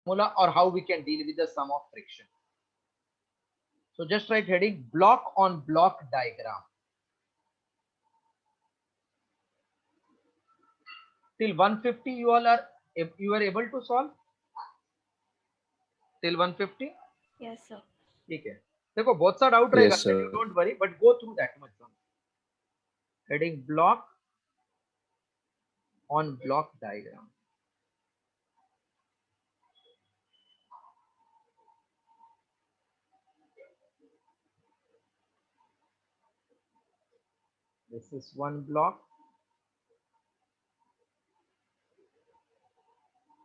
formula or how we can deal with the sum of friction. So just write heading block on block diagram. Till 150 you all are, if you are able to solve till 150. Yes, sir. ठीक है, देखो बहुत सा doubt रहेगा, Yes, sir. you don't worry, but go through that much one. Heading block on block diagram. This is one block.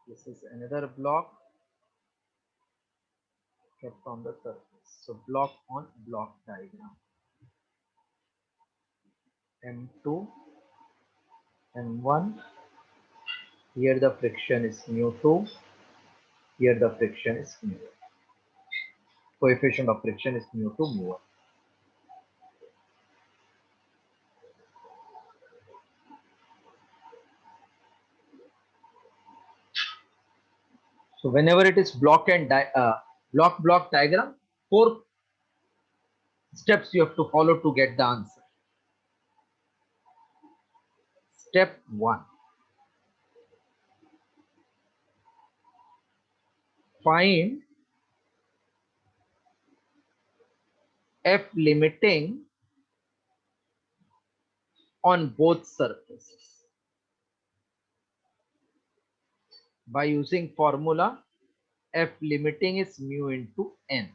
This is another block kept on the surface. So block on block diagram. M2, M1. Here the friction is mu2. Here the friction is mu. Coefficient of friction is mu2, mu1. So whenever it is block and block diagram, 4 steps you have to follow to get the answer. Step 1. Find F limiting on both surfaces by using formula F limiting is mu into n.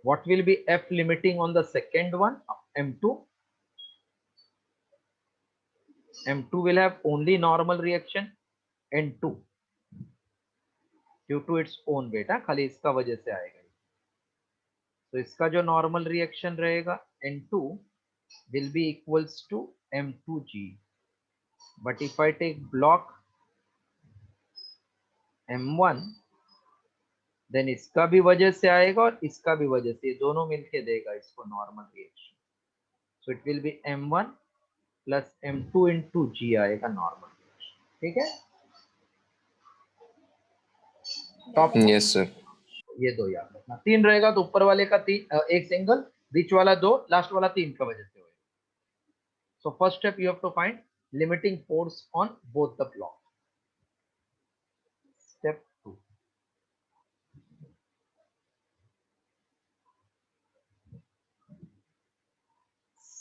What will be F limiting on the second one, M2? M2 will have only normal reaction, N2 due to its own weight, खाली इसका वजह से आएगा. तो इसका जो normal reaction रहेगा N2 will be equals to M2G. But if I take block M1, then इसका भी वजह से आएगा और इसका भी वजह से, ये दोनों मिलके देगा इसको normal reaction. So it will be M1 plus M2 into G आएगा normal reaction. ठीक है? Top Yes, sir. ये दो याद रखना. 3 रहेगा तो ऊपर वाले का 3, एक सिंगल, बीच वाला 2, लास्ट वाला 3 का वजह से होगा. So first step you have to find limiting force on both the block. Step 2.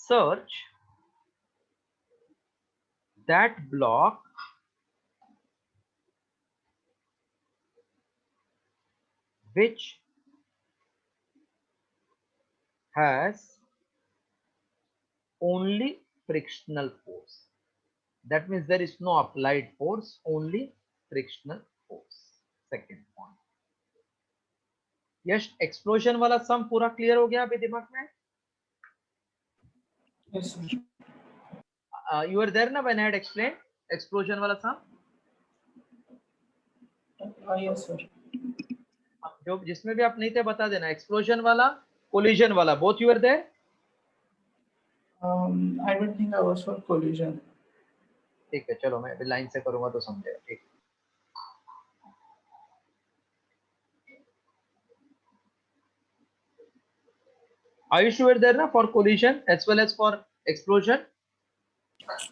Search that block which has only frictional force. That means there is no applied force, only frictional force. Second point. Yash explosion वाला सम पूरा clear हो गया अभी दिमाग में? Yes, sir. You were there ना when I had explained explosion वाला sum? Yes, sir. जो जिसमें भी आप नहीं थे बता देना. एक्सप्लोजन वाला, कोलिजन वाला, both you were there? I don't think I was for collision. ठीक है, चलो मैं अभी लाइन से करूंगा तो समझेगा. ठीक. Ayush, you were there ना for collision as well as for explosion?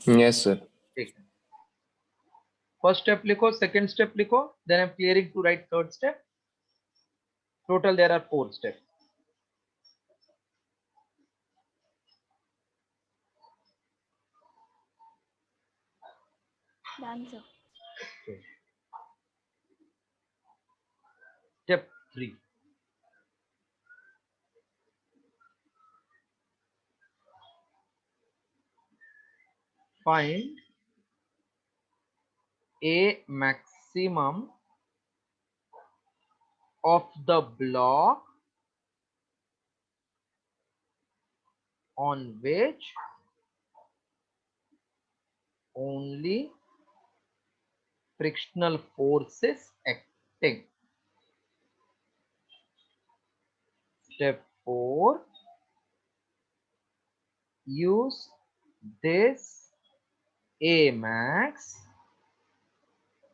Yes, sir. ठीक है. First step लिखो, second step लिखो, then I'm clearing to write third step. Total there are 4 steps. Done, sir. Okay. Step 3. Find a maximum of the block on which only frictional forces act. max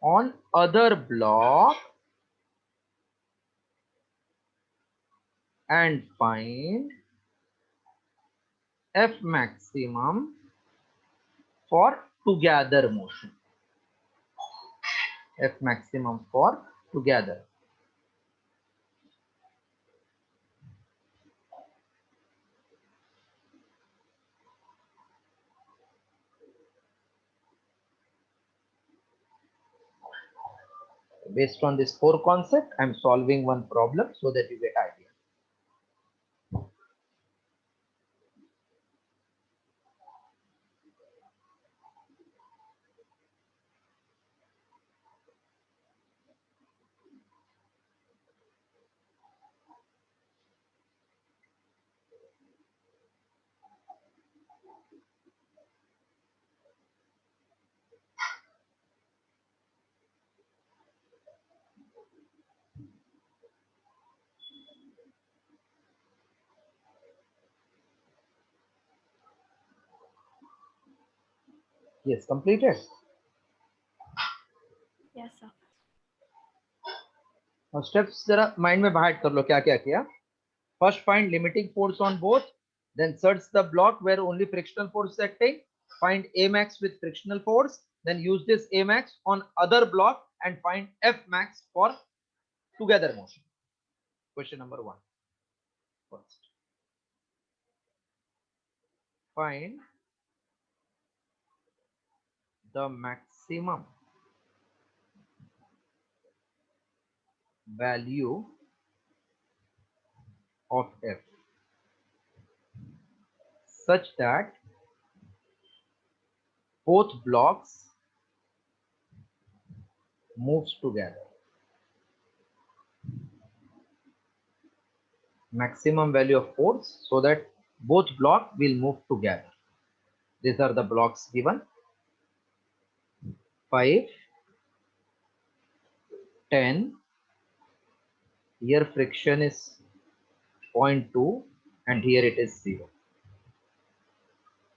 on other block and find F maximum for together motion. F maximum for together. Based on this four concept, I am solving one problem so that you get idea. Yes, completed. Yes, sir. और steps जरा mind में बाहर कर लो क्या क्या किया. First find limiting force on both, then search the block where only frictional force is acting, find A max with frictional force, then use this A max on other block and find F max for together motion. Question number 1. First, find the maximum value of F such that both blocks moves together. Maximum value of force so that both block will move together. These are the blocks given: 5, 10. Here friction is 0.2 and here it is 0.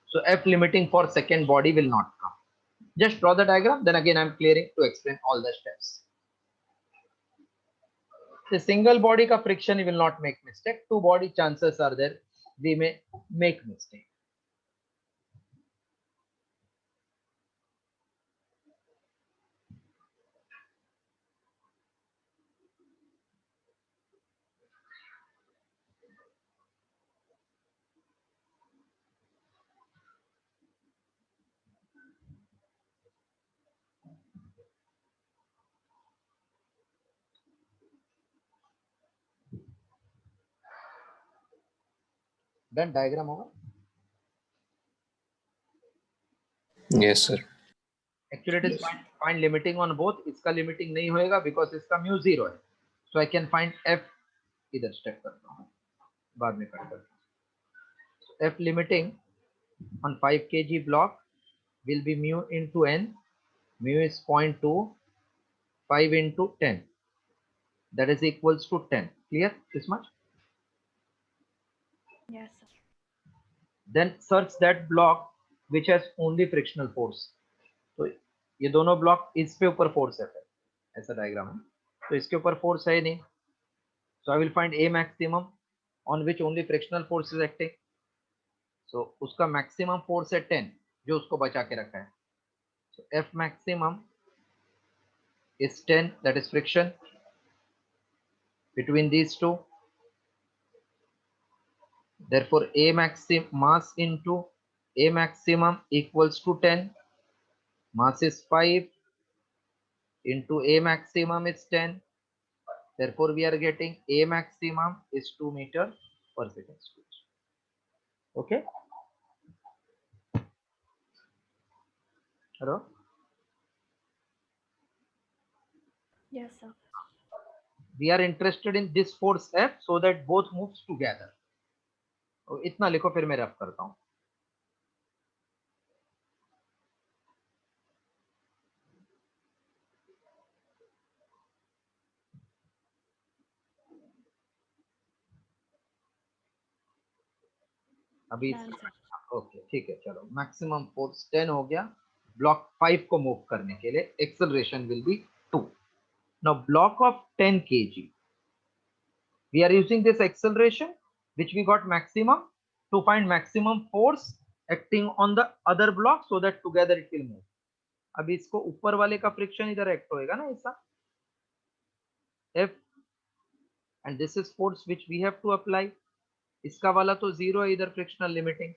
So F limiting for second body will not come. Just draw the diagram, then again I am clearing to explain all the steps. The single body ka friction will not make mistake. Two body chances are there, we may make mistake. Then diagram over. Yes, sir. Actually it is find limiting on both. इसका limiting नहीं होएगा because इसका mu 0 है. So I can find F. इधर step करता हूँ, बाद में करता हूँ. F limiting on 5 kg block will be mu into n. Mu is 0.2, 5 into 10. That is equals to 10. Clear this much? Yes, sir. Then search that block which has only frictional force. तो ये दोनों block इस पे ऊपर force है, ऐसा diagram है. तो इसके ऊपर फोर्स है नहीं. So I will find A maximum on which only frictional force is acting. So उसका maximum force है 10 जो उसको बचा के रखा है. So F maximum is 10, that is friction between these two. Therefore A maximum mass into A maximum equals to 10. Mass is 5 into A maximum is 10. Therefore we are getting A maximum is 2 meter per second square. Okay. Hello. Yes, sir. We are interested in this force F so that both moves together. तो इतना लिखो, फिर मैं rough करता हूं. अभी Done, sir. Okay ठीक है, चलो मैक्सिमम फोर्स 10 हो गया. ब्लॉक 5 को मूव करने के लिए acceleration will be 2. Now block of 10 kg, we are using this acceleration which we got maximum to find maximum force acting on the other block so that together it will move. अब इसको ऊपर वाले का friction इधर act होएगा ना ऐसा, F, and this is force which we have to apply. इसका वाला तो जीरो है इधर, frictional limiting.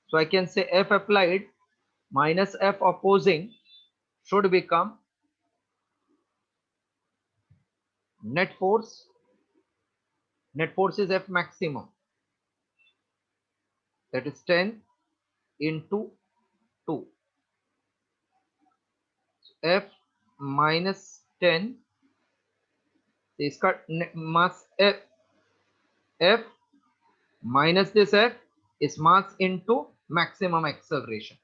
So I can say F applied minus F opposing should become net force. Net force is F maximum, that is 10 into 2. F minus 10, इसका mass F minus this F is mass into maximum acceleration.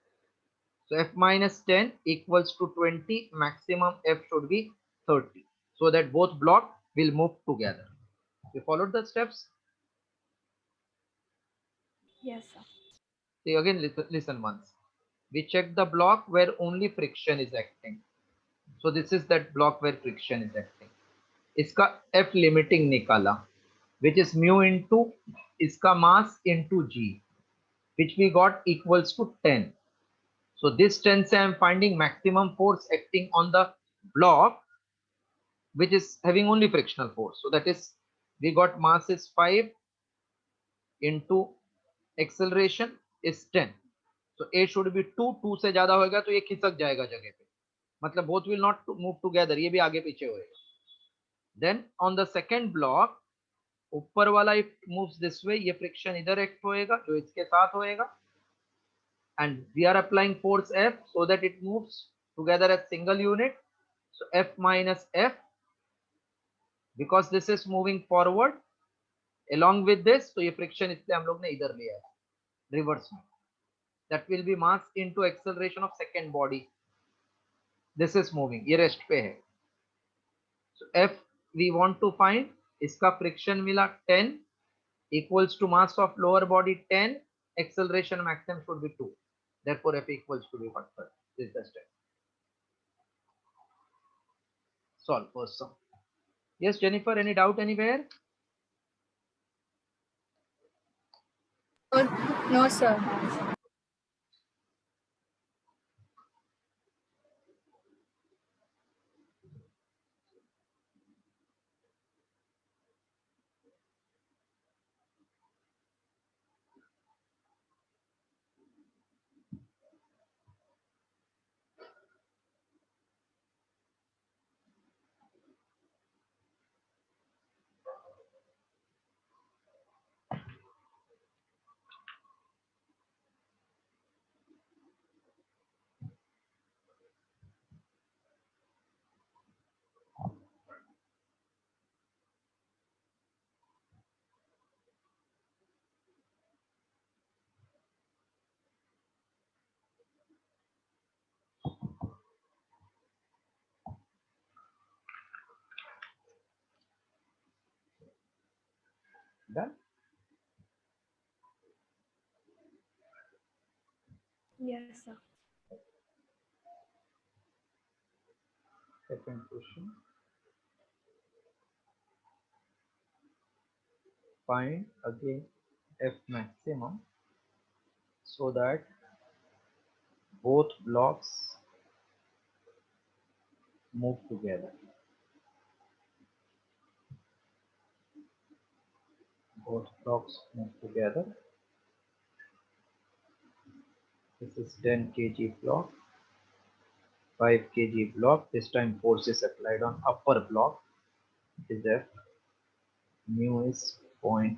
So F minus 10 equals to 20, maximum F should be 30, so that both block will move together. You followed the steps? Yes, sir. See again, listen once. We check the block where only friction is acting. So this is that block where friction is acting. इसका F limiting निकाला, which is mu into इसका mass into G, which we got equals to 10. So this 10 से I am finding maximum force acting on the block which is having only frictional force. So that is, we got mass is 5 into acceleration is 10. So A should be 2. 2 से ज्यादा होगा तो ये खिसक जाएगा जगह पे, मतलब both will not move together, ये भी आगे पीछे होएगा. Then on the second block, ऊपर वाला if moves this way, ये friction इधर एक्ट होएगा जो इसके साथ होएगा, and we are applying force F so that it moves together as single unit. So F minus F, because this is moving forward along with this, तो ये friction इसलिए हम लोग ने इधर लिया है रिवर्स में. That will be mass into acceleration of second body. This is moving, ये रेस्ट पे है. So F we want to find, इसका फ्रिक्शन मिला 10 equals to mass of lower body 10, acceleration maximum should be 2. Therefore F equals to be what? This is the step. Solve first sum. Yes, Jennifer, any doubt anywhere? No, sir. Done. Yes, sir. Second question. Find again F maximum so that both blocks move together. Both blocks move together. This is 10 kg block, 5 kg block. This time force is applied on upper block. It is F. Mu is 0.2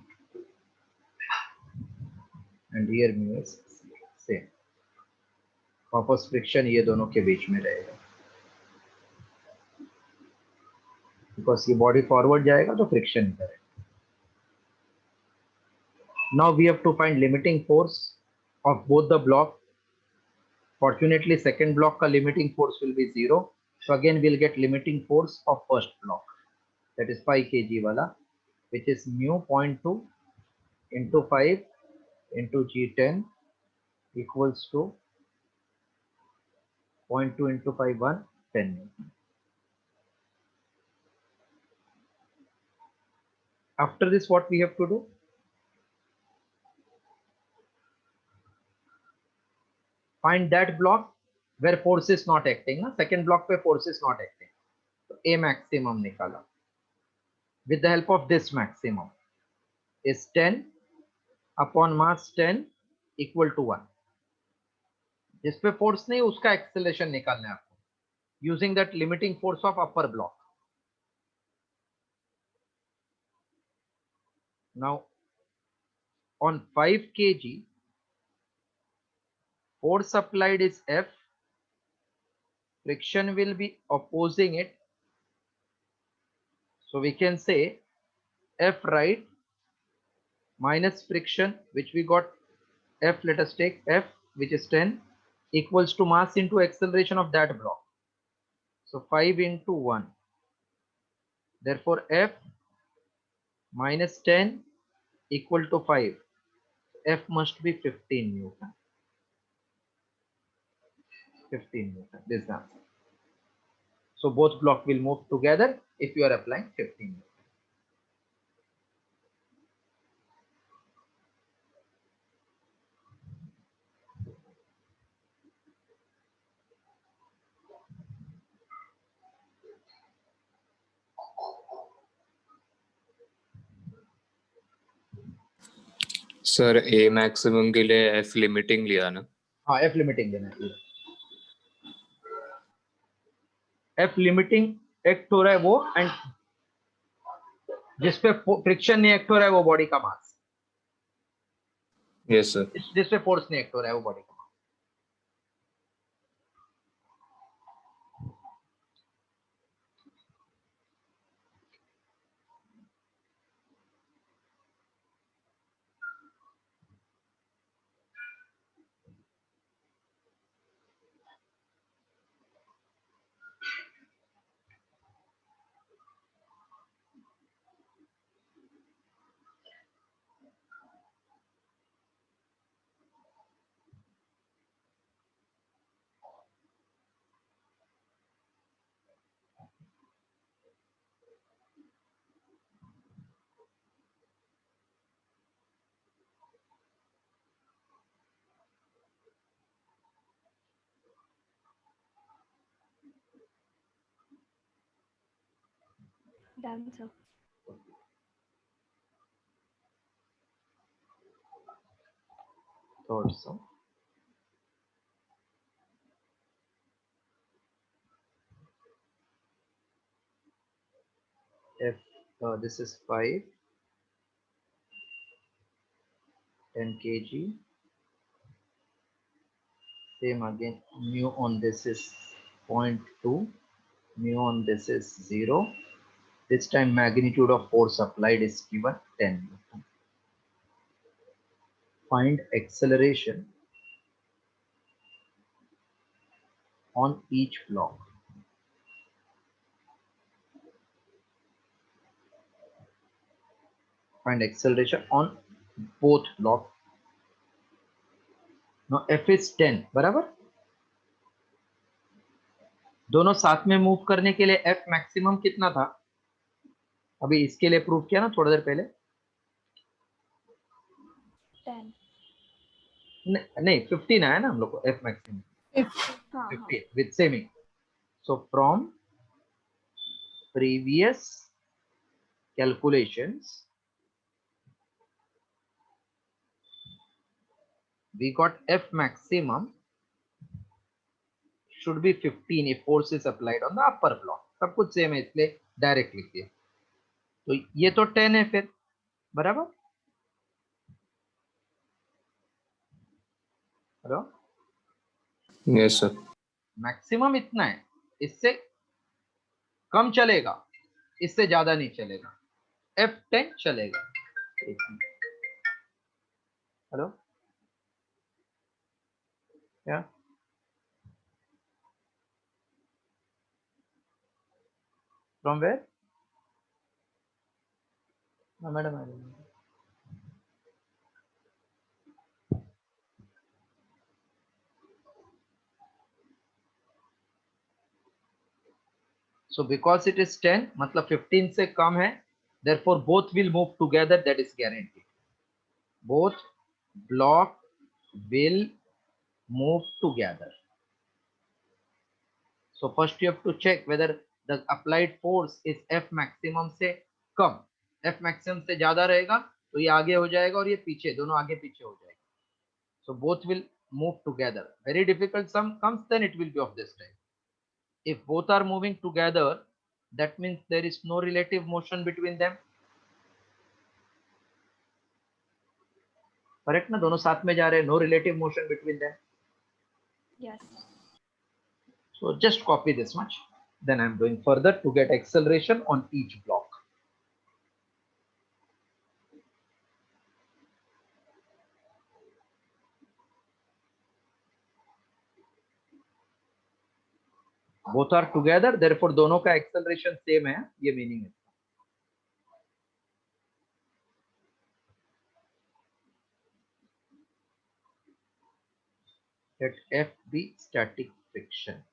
and here mu is same. वापस friction ये दोनों के बीच में रहेगा, because ये body forward जाएगा तो friction इधर है. Now we have to find limiting force of both the block. Fortunately, second block का limiting force will be 0. So again we'll get limiting force of first block, that is 5 kg वाला, which is mu 0.2 into 5 into G10 equals to 0.2 into 5 1 10 Newton. After this, what we have to do? Find that block where force is not acting. Na? Second block where force is not acting. So A maximum nikala. With the help of this maximum is 10 upon mass 10 equal to 1. जिस पे force नहीं उसका acceleration निकालना है आपको using that limiting force of upper block. Now on 5 kg force applied is F, friction will be opposing it, so we can say F right minus friction which we got F, let us take F which is 10 equals to mass into acceleration of that block. So 5 into 1. Therefore F minus 10 equal to 5. F must be 15 Newton. 15 Newton. This is the answer. So both blocks will move together if you are applying 15 Newton. Sir A maximum के लिए F limiting लिया ना. हाँ F limiting देना है. F limiting act हो रहा है वो एंड जिस पे फ्रिक्शन नहीं एक्ट हो रहा है वो बॉडी का मास. Yes sir. जिस पे फोर्स नहीं एक्ट हो रहा है वो बॉडी का मास. Done, sir. Third sum. F this is 5 10 kg. Same again, mu on this is 0.2, mu on this is 0. This time magnitude of force applied is given 10 Newton. Find acceleration on each block. Find acceleration on both blocks. Now F is 10 बराबर. दोनों साथ में move करने के लिए F maximum कितना था अभी इसके लिए प्रूव किया ना थोड़ी देर पहले. 10. नहीं 15 आया ना हम लोग को F maximum. 15 with semi. So from previous calculations we got F maximum should be 15 if force is applied on the upper block. सब कुछ सेम है इसलिए डायरेक्ट लिखिए. तो ये तो 10 है फिर बराबर. हेलो. Yes sir. मैक्सिमम इतना है, इससे कम चलेगा, इससे ज्यादा नहीं चलेगा. F10 चलेगा. हेलो क्या from where madam. So because it is 10 मतलब 15 से कम है, therefore both will move together, that is guaranteed. Both block will move together. So first you have to check whether the applied force is F maximum से कम. F maximum से ज्यादा रहेगा तो ये आगे हो जाएगा और ये पीछे, दोनों आगे पीछे हो जाएगा. So both will move together. Very difficult sum comes, then it will be of this type. If both are moving together, that means there is no relative motion between them. Correct ना? दोनों साथ में जा रहे हैं, no relative motion between them. Yes. So just copy this much. Then I'm going further to get acceleration on each block. Both are together, therefore दोनों का acceleration same है, ये meaning है. Let F be static friction.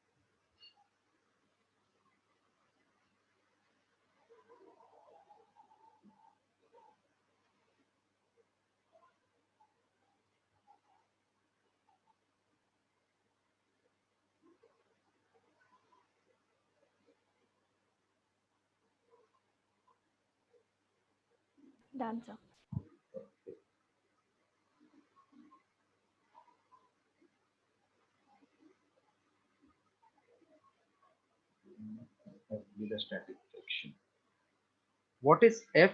Done, sir. F be the static friction. What is F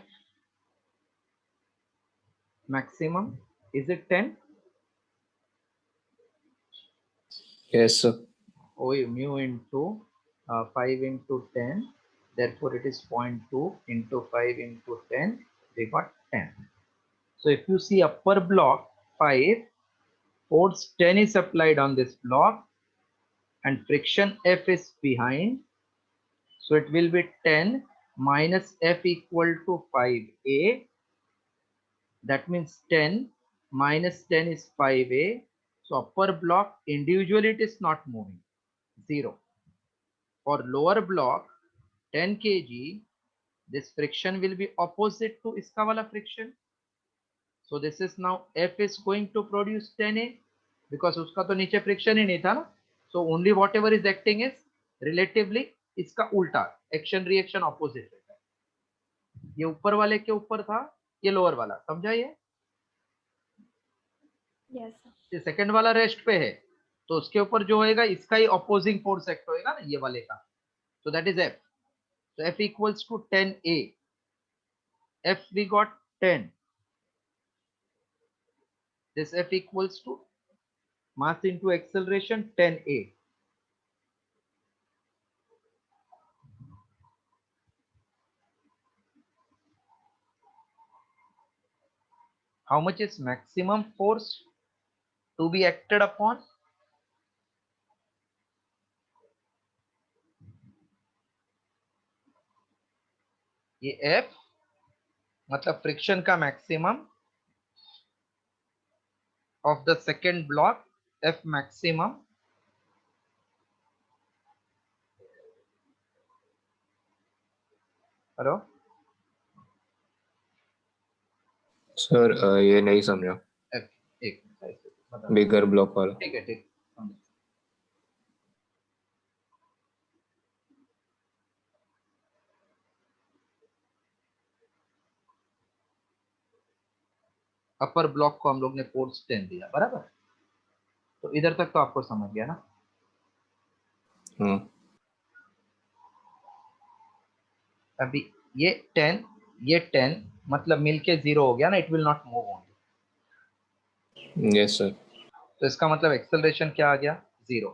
maximum? Is it 10? Yes, sir. O mu into 5 into 10. Therefore, it is 0.2 into 5 into 10. We got 10. So if you see upper block 5, force 10 is applied on this block and friction F is behind. So it will be 10 minus F equal to 5A. That means 10 minus 10 is 5A. So upper block individually it is not moving, 0. For lower block 10 kg, this friction will be opposite to iska wala friction. So this is now F is going to produce 10A because uska to niche friction hi nahi tha na. So only whatever is acting is relatively इसका उल्टा, action reaction opposite रहता है. ये ऊपर वाले के ऊपर था, ये लोअर वाला, समझा ये? Yes, sir. ये सेकंड वाला रेस्ट पे है तो उसके ऊपर जो होएगा इसका ही ऑपोजिंग फोर्स एक्ट होएगा ना, ये वाले का. So that is F. So F equals to 10A. F we got 10. This F equals to mass into acceleration 10A. How much is maximum force to be acted upon? ये F मतलब friction का maximum of the second block, F maximum hello sir ये नहीं समझा. F एक बता. बिगर block वाला. ठीक है, ठीक. अपर ब्लॉक को हम लोग ने फोर्स 10 दिया, बराबर. तो इधर तक तो आपको समझ गया ना. हाँ. अभी ये 10 मतलब मिलके 0 हो गया ना, it will not move on. Yes sir. तो इसका मतलब एक्सेलरेशन क्या आ गया? 0.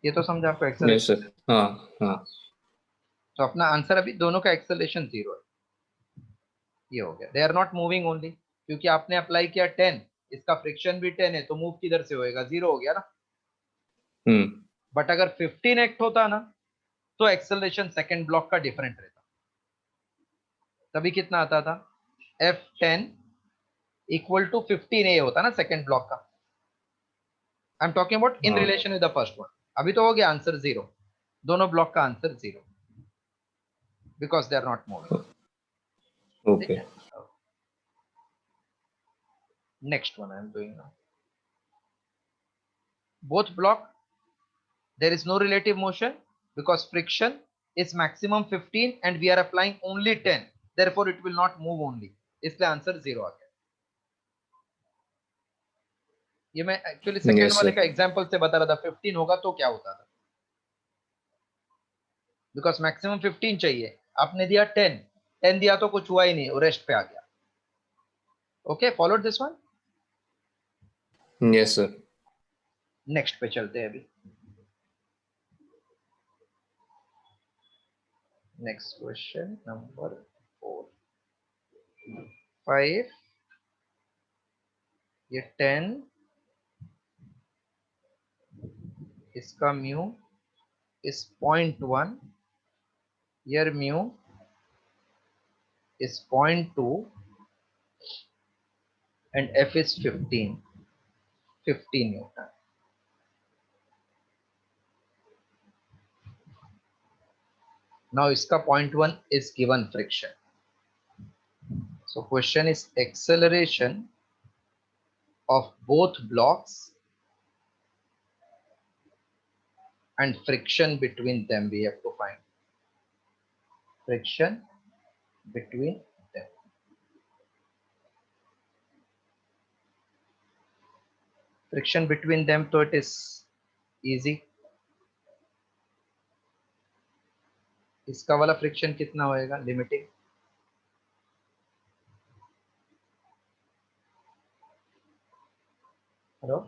ये तो समझा आपको एक्सेलरेशन. Yes sir. हाँ हाँ. तो अपना आंसर अभी दोनों का एक्सेलरेशन 0 है. ये हो गया. They are not moving only, क्योंकि आपने अप्लाई किया 10, इसका फ्रिक्शन भी 10 है तो मूव किधर से होएगा? 0 हो गया ना. बट अगर 15 एक्ट होता ना तो एक्सेलरेशन सेकंड ब्लॉक का डिफरेंट रहता. तभी कितना आता था? F10 इक्वल टू 15A होता ना सेकंड ब्लॉक का. I am talking about in relation with the first one. अभी तो हो गया आंसर 0, दोनों ब्लॉक का answer 0 because they are not moving. ठीक Okay. है. Next one I am doing now. Both block there is no relative motion because friction is maximum 15 and we are applying only 10, therefore it will not move only, इसलिए answer 0 आ गया. ये मैं actually second Yes, वाले sir. का example से बता रहा था. 15 होगा तो क्या होता था, बिकॉज मैक्सिमम 15 चाहिए. आपने दिया 10, 10 दिया तो कुछ हुआ ही नहीं, रेस्ट पे आ गया. Okay, followed this one. Yes, sir. Next पे चलते हैं अभी. नेक्स्ट क्वेश्चन नंबर 4 5, ये 10, इसका mu is 0.1, here mu is 0.2 and F is 15 Newton. Now iska 0.1 is given friction. So question is acceleration of both blocks and friction between them we have to find. Friction between them. Friction between them, so it is easy. इसका वाला friction कितना होएगा limiting? Hello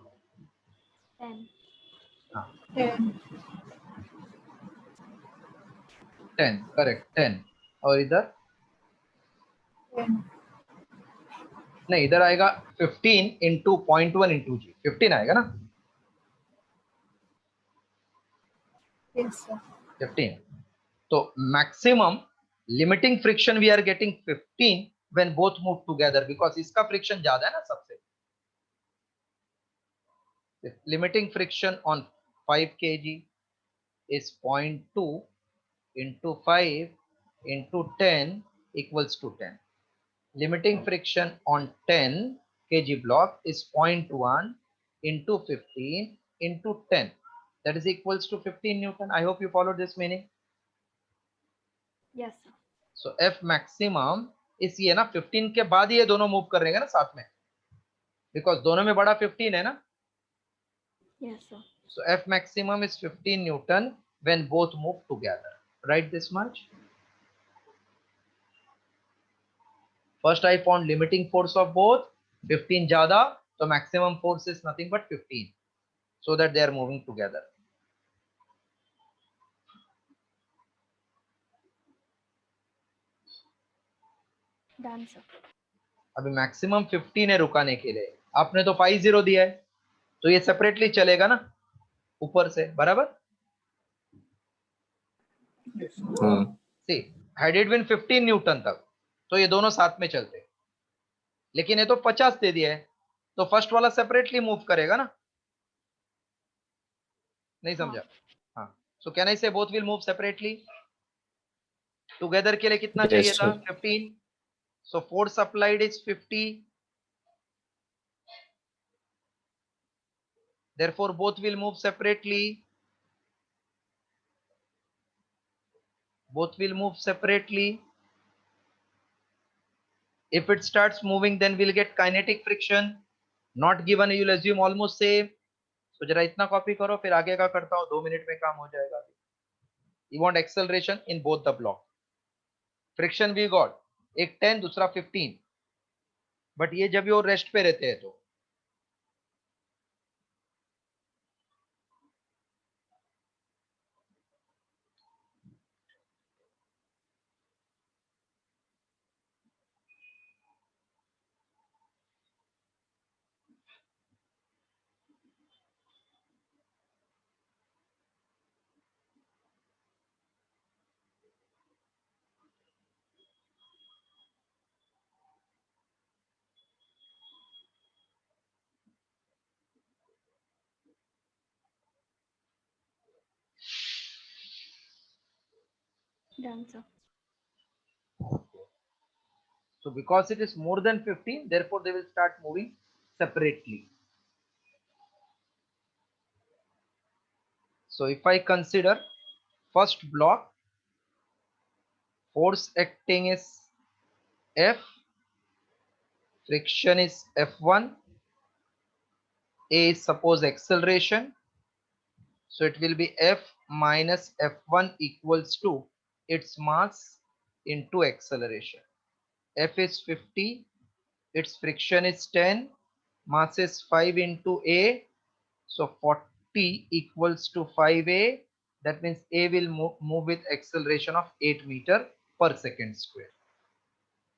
10. हाँ 10. 10, correct 10. और इधर 10. नहीं, इधर आएगा 15 इंटू 0.1 इंटू जी. 15 आएगा ना. Yes, sir. 15. तो maximum limiting friction we are getting 15 when both move together, because इसका फ्रिक्शन ज्यादा है ना सबसे. Limiting friction on 5 kg is 0.2 into 5 into 10 equals to 10. Limiting friction on 10 kg block is 0.1 into 15 into 10. That is equals to 15 Newton. I hope you followed this meaning. Yes, sir. So F maximum is ये ना 15 के बाद ये दोनों move कर रहे हैं ना साथ में, बिकॉज दोनों में बड़ा 15 है ना. Yes, sir. So F maximum is 15 Newton when both move together. Write this much. First I found limiting force of both. 15 ज्यादा, so maximum force is nothing but 15, so that they are moving together. Done, sir. अभी maximum 15 है रुकाने के लिए. आपने तो 50 दिया है, तो ये सेपरेटली चलेगा ना ऊपर से, बराबर. Yes, sir. हाँ. सी had it been 15 न्यूटन तक तो ये दोनों साथ में चलते, लेकिन ये तो 50 दे दिया है, तो फर्स्ट वाला सेपरेटली मूव करेगा ना. नहीं समझा? हाँ. सो कैन आई से both will move separately? Together के लिए कितना चाहिए Yes, था? sir. 15. So force applied is 50. Therefore both will move separately. Both will move separately. If it starts moving, then we'll get kinetic friction. Not given, you'll assume almost same. So जरा इतना copy करो, फिर आगे का करता हूँ, 2 minute में काम हो जाएगा. You want acceleration in both the block. Friction we got, एक 10 दूसरा 15. बट ये जब वो रेस्ट पे रहते हैं तो Done, sir. So because it is more than 15, therefore they will start moving separately. So if I consider first block, force acting is F, friction is F1, A is suppose acceleration. So it will be F minus F1 equals to its mass into acceleration. F is 50, its friction is 10, mass is 5 into A. So 40 equals to 5A. That means A will move with acceleration of 8 meter per second square.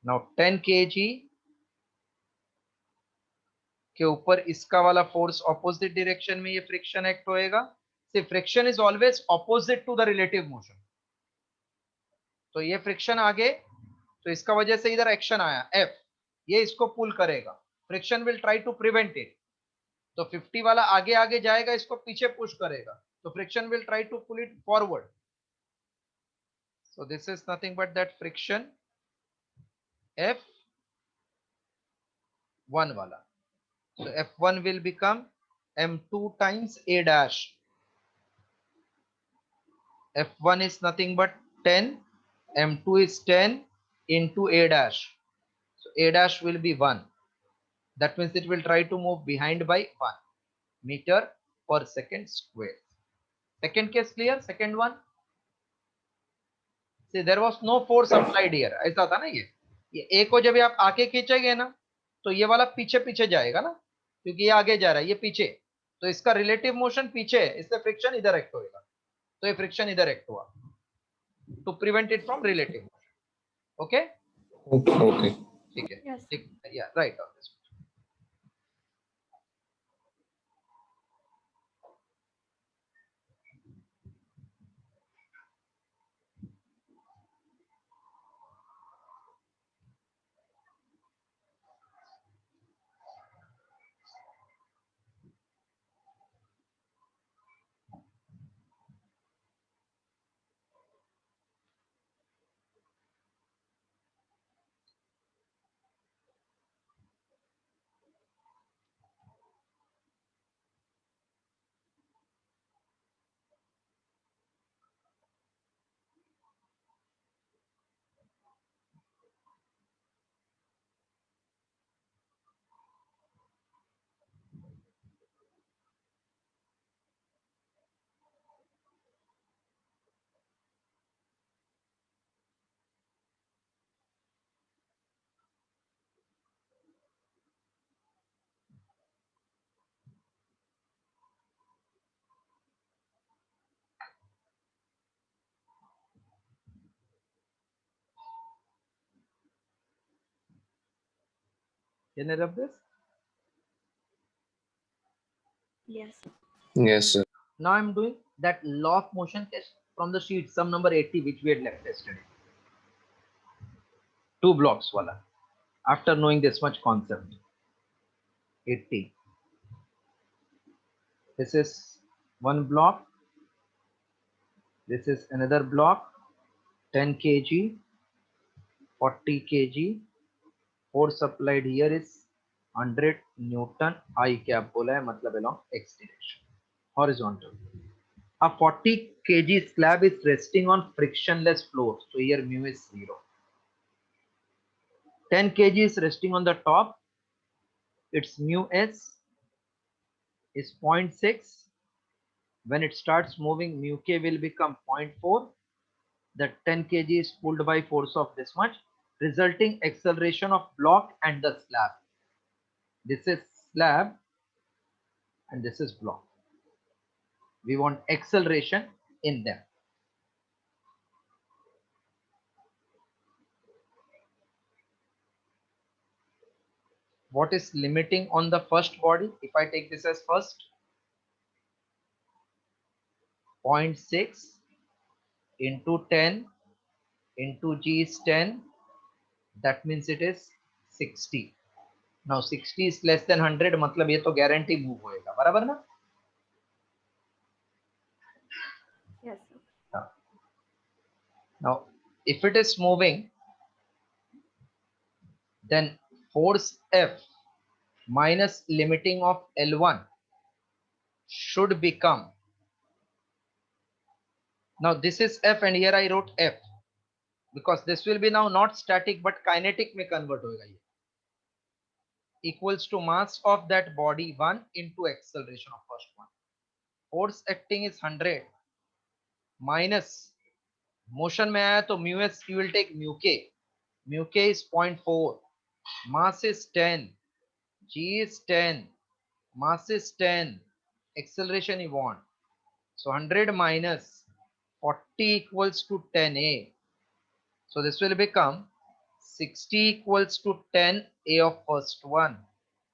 Now 10 kg के ऊपर इसका वाला force opposite direction में ये friction act होएगा. See friction is always opposite to the relative motion. तो ये friction आगे, तो इसका वजह से इधर एक्शन आया F, ये इसको पुल करेगा. Friction will try to prevent it. तो 50 वाला आगे आगे जाएगा, इसको पीछे पुश करेगा. तो friction will try to pull it forward. So this is nothing but that friction F1 वाला. So F1 will become M2 times A dash. F1 is nothing but 10, M2 is 10 into A dash. So A dash will be 1. That means it will try to move behind by 1 meter per second square. Second case clear? Second one. See, there was no force applied here. ऐसा था ना ये A को जब आप आगे खींचेंगे ना, तो ये वाला पीछे पीछे जाएगा ना, क्योंकि ये आगे जा रहा है, ये पीछे. तो इसका रिलेटिव मोशन पीछे है, इससे फ्रिक्शन इधर एक्ट होएगा. तो ये फ्रिक्शन इधर एक्ट हुआ to prevent it from relative motion. Okay Okay. ठीक है. Yes. ठीक, yeah right on this. Can I rub this? Yes. Yes, sir. Now I'm doing that law of motion test from the sheet, sum number 80, which we had left yesterday. 2 blocks wala. After knowing this much concept. 80. This is one block. This is another block. 10 kg, 40 kg. Force applied here is 100 Newton. I cap बोला है, मतलब along x direction. Horizontal. A 40 kg slab is resting on frictionless floor. So here mu is 0. 10 kg is resting on the top. Its mu s is 0.6. When it starts moving, mu k will become 0.4. The 10 kg is pulled by force of this much, resulting acceleration of block and the slab. This is slab and this is block. We want acceleration in them. What is limiting on the first body? If I take this as first, 0.6 into 10 into g is 10. That means it is 60. Now 60 is less than 100, मतलब ये तो guarantee move होएगा, बराबर ना? Yes, sir. Now if it is moving, then force F minus limiting of L1 should become, now this is F and here I wrote F because this will be now not static but kinetic में convert होगा ये, equals to mass of that body 1 into acceleration of first one. Force acting is 100 minus motion में आया तो mu s, you will take mu k. Mu k is 0.4, mass is 10, g is 10, mass is 10, acceleration you want. So 100 minus 40 equals to 10a. So this will become 60 equals to 10 a of first one.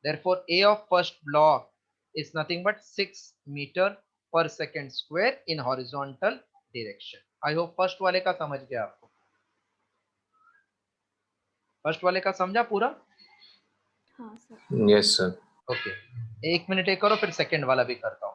Therefore, a of first block is nothing but 6 meter per second square in horizontal direction. I hope first वाले का समझ गया आपको. First वाले का समझा पूरा? हाँ सर. Yes, sir. ओके, एक मिनट एक करो फिर सेकंड वाला भी करता हूँ.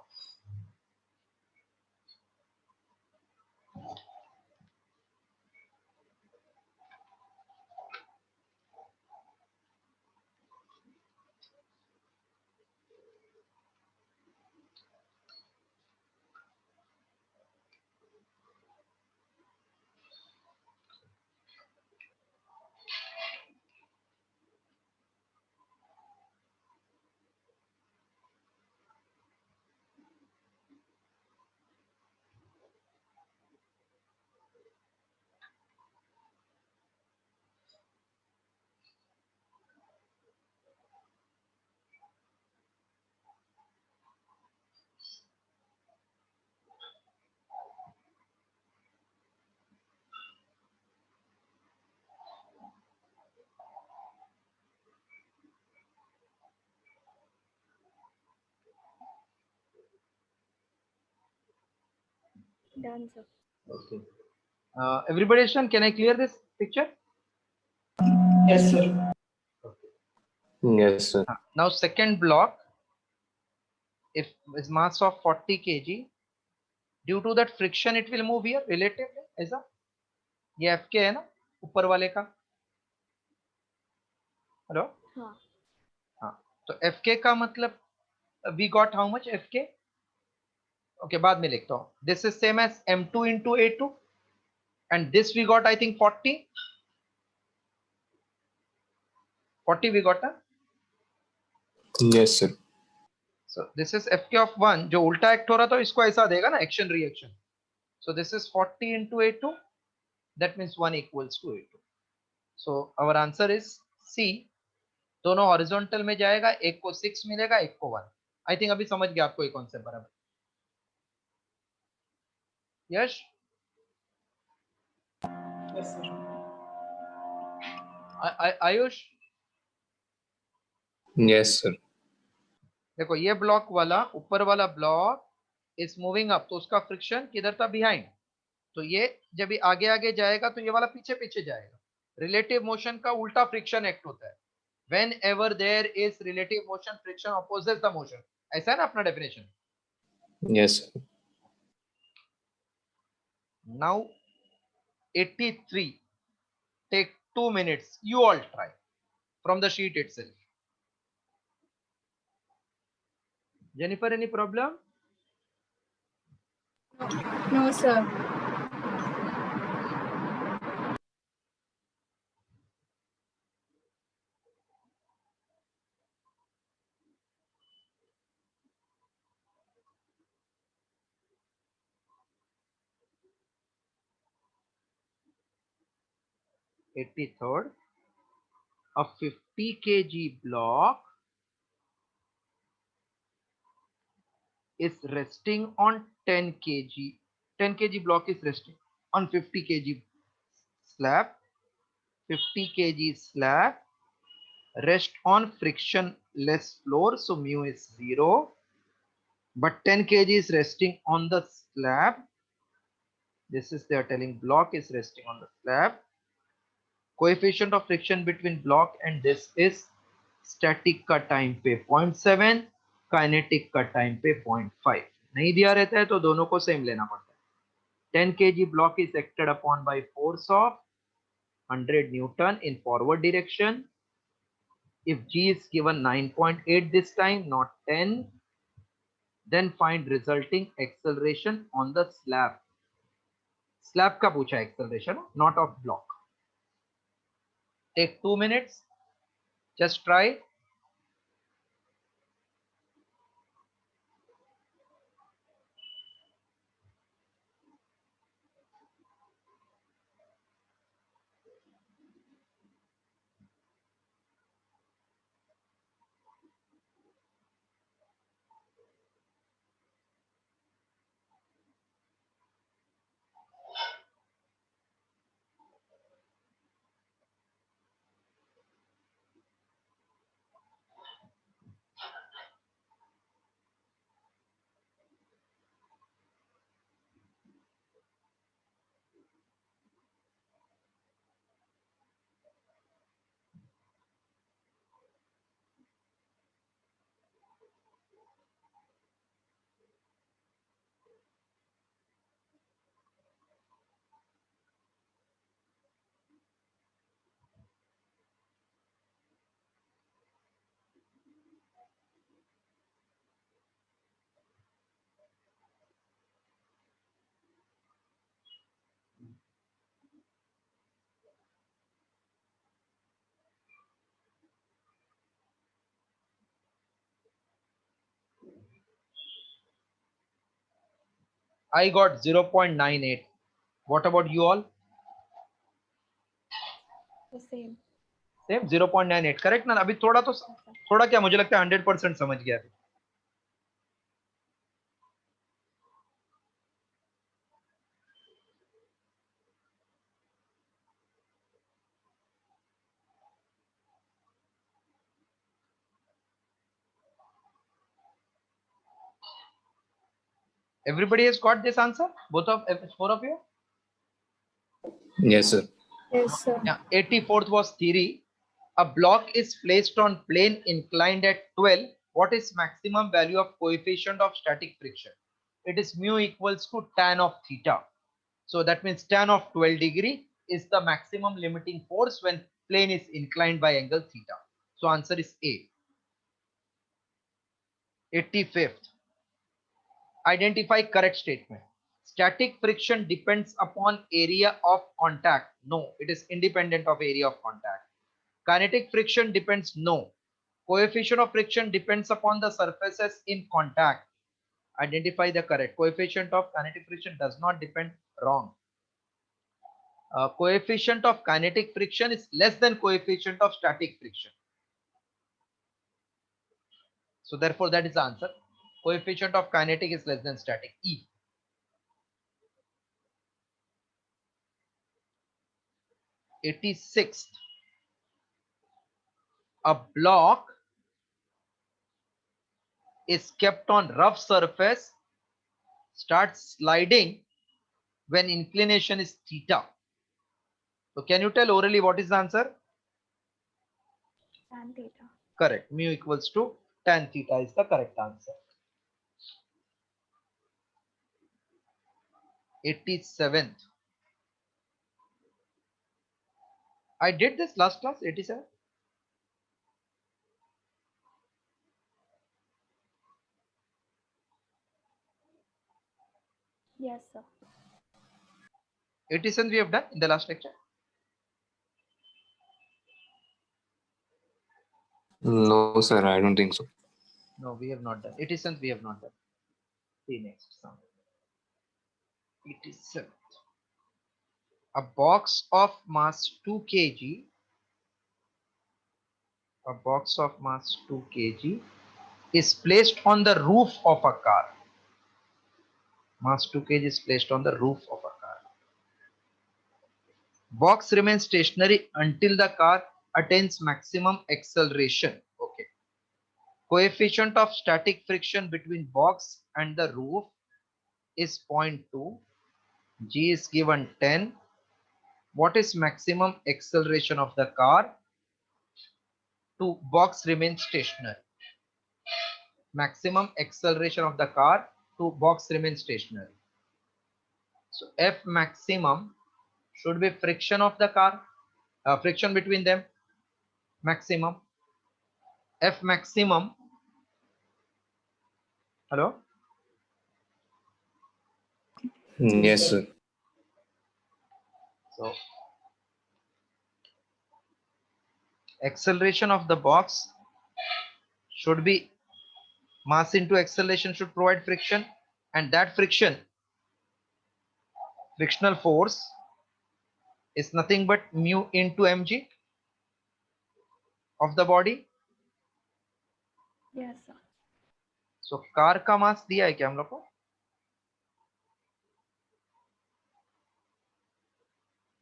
Done sir. Okay. Everybody understand? Can I clear this picture? Yes, sir. Yes, sir. Now second block, if is mass of 40 kg, due to that friction it will move here relatively. ऐसा ये F के है ना ऊपर वाले का. Hello हाँ. हाँ, तो F के का मतलब we got how much F के? Okay, बाद में लिखता हूँ. This is same as M2 into A2 and this we got I think 40 we got ना. Yes, sir. So this is Fk of 1 जो उल्टा एक्ट हो रहा था इसको ऐसा देगा ना action reaction. So this is 40 into A2, that means 1 equals to A2. So our answer is C. दोनों हॉरिजॉन्टल में जाएगा, एक को 6 मिलेगा, एक को 1. आई थिंक अभी समझ गया आपको ये कॉन्सेप्ट बराबर. यश Yes, sir. Ayush Yes, sir. देखो ये ब्लॉक वाला ऊपर वाला ब्लॉक इज मूविंग अप तो उसका फ्रिक्शन किधर था बिहाइंड. तो ये जब ये आगे आगे जाएगा तो ये वाला पीछे पीछे जाएगा. रिलेटिव मोशन का उल्टा फ्रिक्शन एक्ट होता है. Whenever there is relative motion, friction opposes the motion. ऐसा है ना अपना definition. Yes, sir. Now 83. Take 2 minutes. You all try from the sheet itself. Jennifer, any problem? No, sir. – 83rd. A 50 kg block is resting on 10 kg. 10 kg block is resting on 50 kg slab. 50 kg slab rest on frictionless floor, so mu is 0. But 10 kg is resting on the slab. This is they are telling block is resting on the slab. Coefficient of friction between block and this is static का time पे 0.7, kinetic का time पे 0.5. नहीं दिया रहता है तो दोनों को सेम लेना पड़ता है. 10 kg block is acted upon by force of 100 Newton in forward direction. If G is given 9.8 this time, not 10, then find resulting acceleration on the slab. Slab का पूछा acceleration, not of block. Take 2 minutes. Just try. I got 0.98. What about you all? The same. Same 0.98. Correct ना? अभी थोड़ा क्या मुझे लगता है 100% समझ गया. Everybody has got this answer? Four of you? Yes, sir. Yes, sir. Yeah. 84th was theory. A block is placed on plane inclined at 12. What is maximum value of coefficient of static friction? It is mu equals to tan of theta. So that means tan of 12 degree is the maximum limiting force when plane is inclined by angle theta. So answer is A. 85th. Identify correct statement. Static friction depends upon area of contact. No, it is independent of area of contact. Kinetic friction depends. No. Coefficient of friction depends upon the surfaces in contact. Identify the correct. Coefficient of kinetic friction does not depend. Wrong. Coefficient of kinetic friction is less than coefficient of static friction. So therefore that is the answer. Coefficient of kinetic is less than static. E. 86th. A block is kept on rough surface, starts sliding when inclination is theta. So can you tell orally what is the answer? Tan theta. Correct. Mu equals to tan theta is the correct answer. 87th. I did this last class, 87. Yes, sir. 87 we have done in the last lecture. No, sir, I don't think so. No, we have not done. 87 we have not done. See next sum. 87th. A box of mass 2 kg. A box of mass 2 kg is placed on the roof of a car. Mass 2 kg is placed on the roof of a car. Box remains stationary until the car attains maximum acceleration. Okay. Coefficient of static friction between box and the roof is 0.2. G is given 10. What is maximum acceleration of the car? To box remains stationary. Maximum acceleration of the car to box remains stationary. So F maximum should be friction of the car. friction between them maximum. F maximum. Hello. Yes, sir. So acceleration of the box should be mass into acceleration should provide friction, and that frictional force is nothing but mu into mg of the body. Yes, sir. So car का मास दिया है क्या हम लोग को?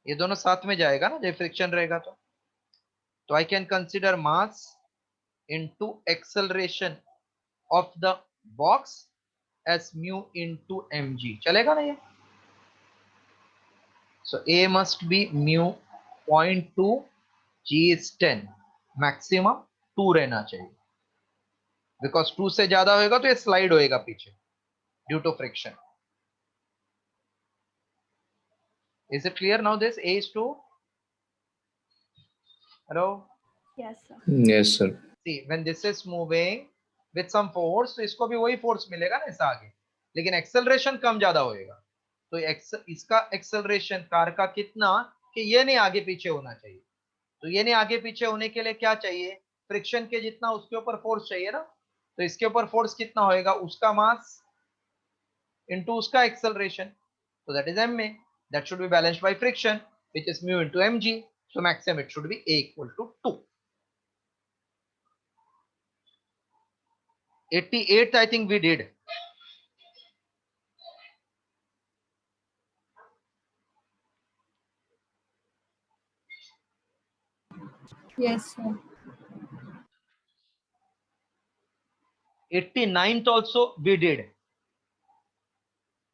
ये दोनों साथ में जाएगा ना जब फ्रिक्शन रहेगा तो I can consider mass into acceleration of the box as mu into mg. चलेगा ना ये? So a must be mu 0.2 g is 10, maximum 2 रहना चाहिए, बिकॉज 2 से ज्यादा होगा तो ये स्लाइड होएगा पीछे due to friction. Is it clear now? This a is to, hello, Yes, sir. Yes, sir. see when this is moving with some force तो इसको भी वही फोर्स मिलेगा ना ऐसा आगे, लेकिन एक्सेलरेशन कम ज्यादा होएगा. तो इसका एक्सेलरेशन कार का कितना कि ये नहीं आगे पीछे होना चाहिए. तो ये नहीं आगे पीछे होने के लिए क्या चाहिए? फ्रिक्शन के जितना उसके ऊपर फोर्स चाहिए ना. तो इसके ऊपर फोर्स कितना होएगा? उसका मास इनटू उसका acceleration. So that is ma. That should be balanced by friction, which is mu into mg. So maximum it should be a equal to 2. 88th I think we did. Yes, sir. 89th also we did.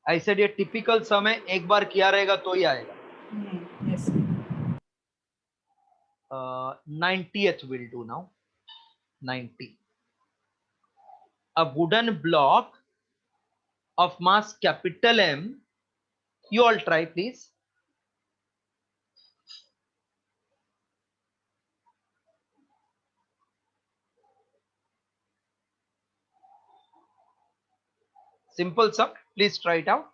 I said ये typical समय एक बार किया रहेगा तो ही आएगा. Yes, sir. 90th we'll do now. 90. A wooden block of mass capital M. You all try please. Simple sum. Please try it out.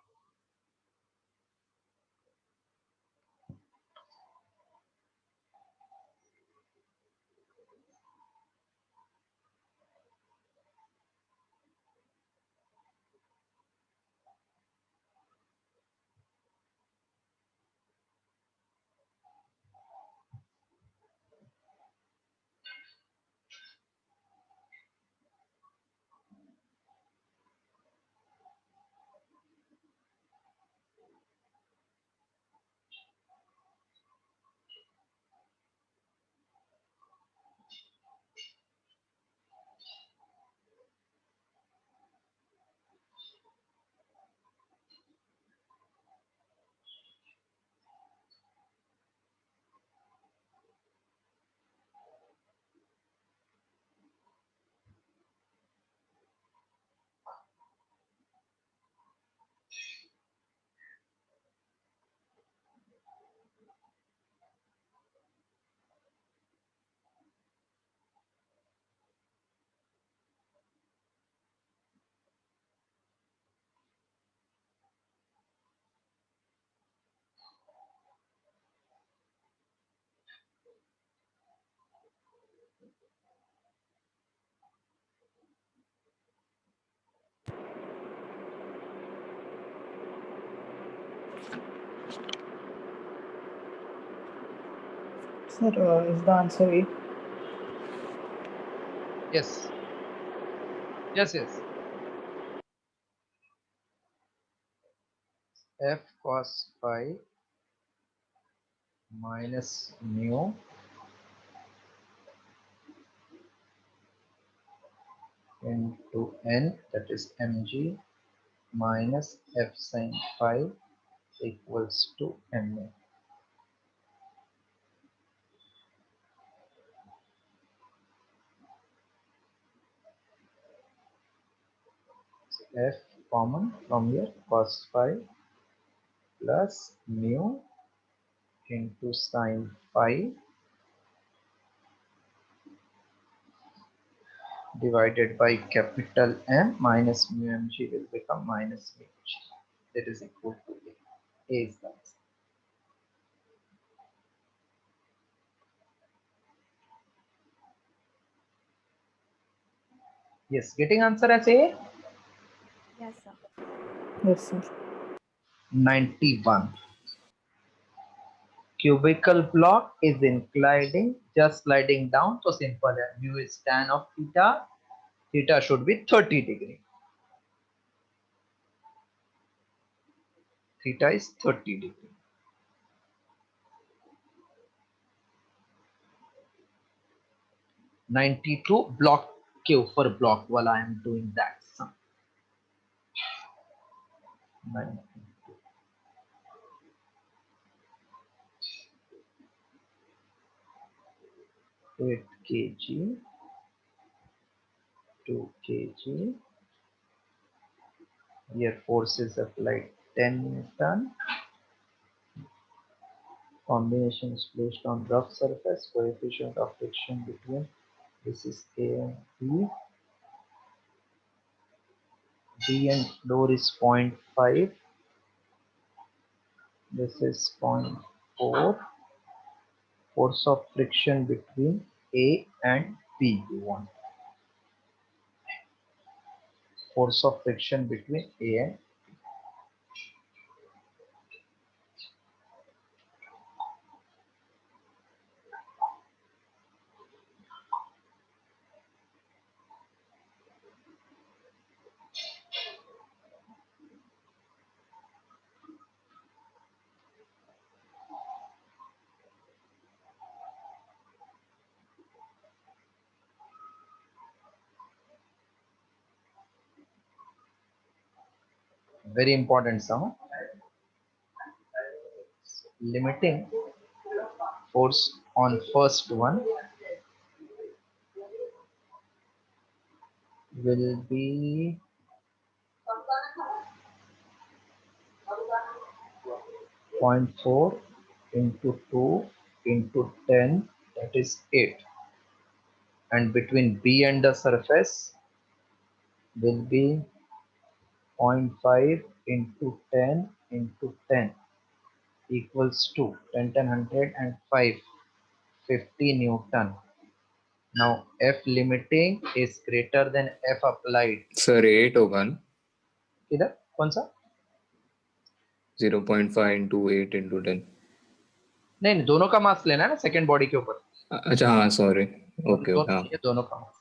Sir, is the answer A? Yes. Yes, yes. F cos phi minus mu into n, that is mg, minus f sin phi equals to ma. F common from here, cos phi plus mu into sine phi divided by capital M minus mu mg will become minus mu g. That is equal to A. A is the answer. Yes, getting answer as A. Yes, sir. Yes, sir. 91. Cubical block is inclining, just sliding down. So simple. Mu is tan of theta. Theta should be 30 degree. Theta is 30 degree. (92) block Q for block while I am doing that sum. 92. 8 kg, 2 kg. Here force is applied 10 Newton. Combination is placed on rough surface. Coefficient of friction between this is A and B. B and floor is 0.5. This is 0.4. Force of friction between A and B you want. Force of friction between A and very important sum. Limiting force on first one will be 0.4 into 2 into 10, that is 8. And between B and the surface will be 0.5 into 10 into 10 equals to 10, 10, 100 and 5, 50 Newton. Now F limiting is greater than F applied. Sir 8 होगा ना किधर कौन सा 0.5 into 8 into 10 नहीं दोनों का मास लेना है ना सेकंड बॉडी के ऊपर अच्छा हाँ सॉरी ओके दोनों हाँ ये दोनों का मास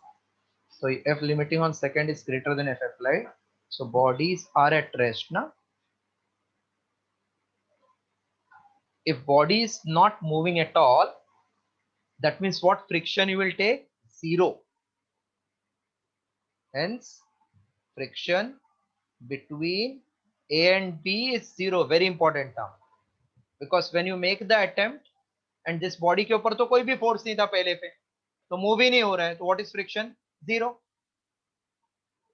so F limiting on second is greater than F applied so bodies are at rest now if body is not moving at all that means what friction you will take 0 hence friction between A and B is 0 very important term because when you make the attempt and this body के ऊपर तो कोई भी force नहीं था पहले पे तो move ही नहीं हो रहा है तो what is friction 0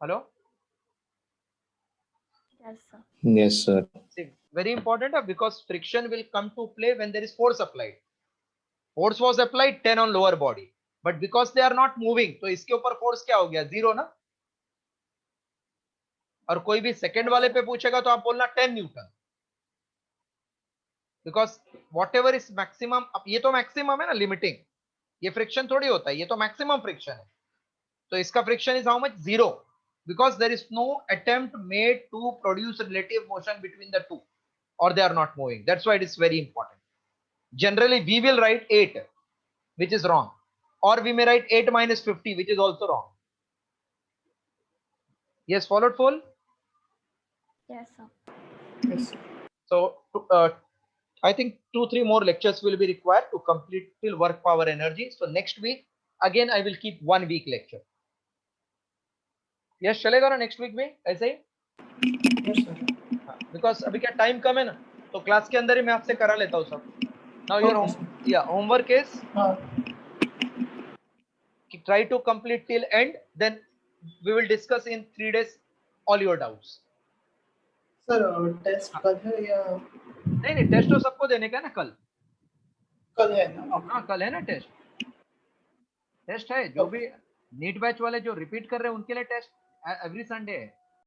hello Yes, sir. yes sir See, very important because friction will come to play when there is force applied force was applied 10 on lower body but because they are not moving तो इसके ऊपर force क्या हो गया 0 ना और कोई भी सेकंड वाले पे पूछेगा तो आप बोलना 10 Newton because what ever is maximum अब ये तो मैक्सिमम है ना लिमिटिंग ये फ्रिक्शन थोड़ी होता है ये तो मैक्सिमम फ्रिक्शन है तो इसका friction is how much 0 because there is no attempt made to produce relative motion between the two or they are not moving that's why it is very important generally we will write 8 which is wrong or we may write 8 minus 50 which is also wrong yes followed full Yes, sir. Yes, sir. so I think 2-3 more lectures will be required to complete till work power energy. So next week, again, I will keep 1 week lecture. Yes, चलेगा ना next week में ऐसे ही? Yes, sir. Because अभी क्या time कम है ना, तो class के अंदर ही मैं आपसे करा लेता हूँ सब. Now your Okay, homework is try to complete till end. Then we will discuss in 3 days all your doubts. sir, test कल है या नहीं टेस्ट तो सबको देने का है ना कल. कल है ना? हाँ कल है ना टेस्ट। टेस्ट है, जो भी नीट बैच वाले जो रिपीट कर रहे हैं उनके लिए टेस्ट एवरी संडे है।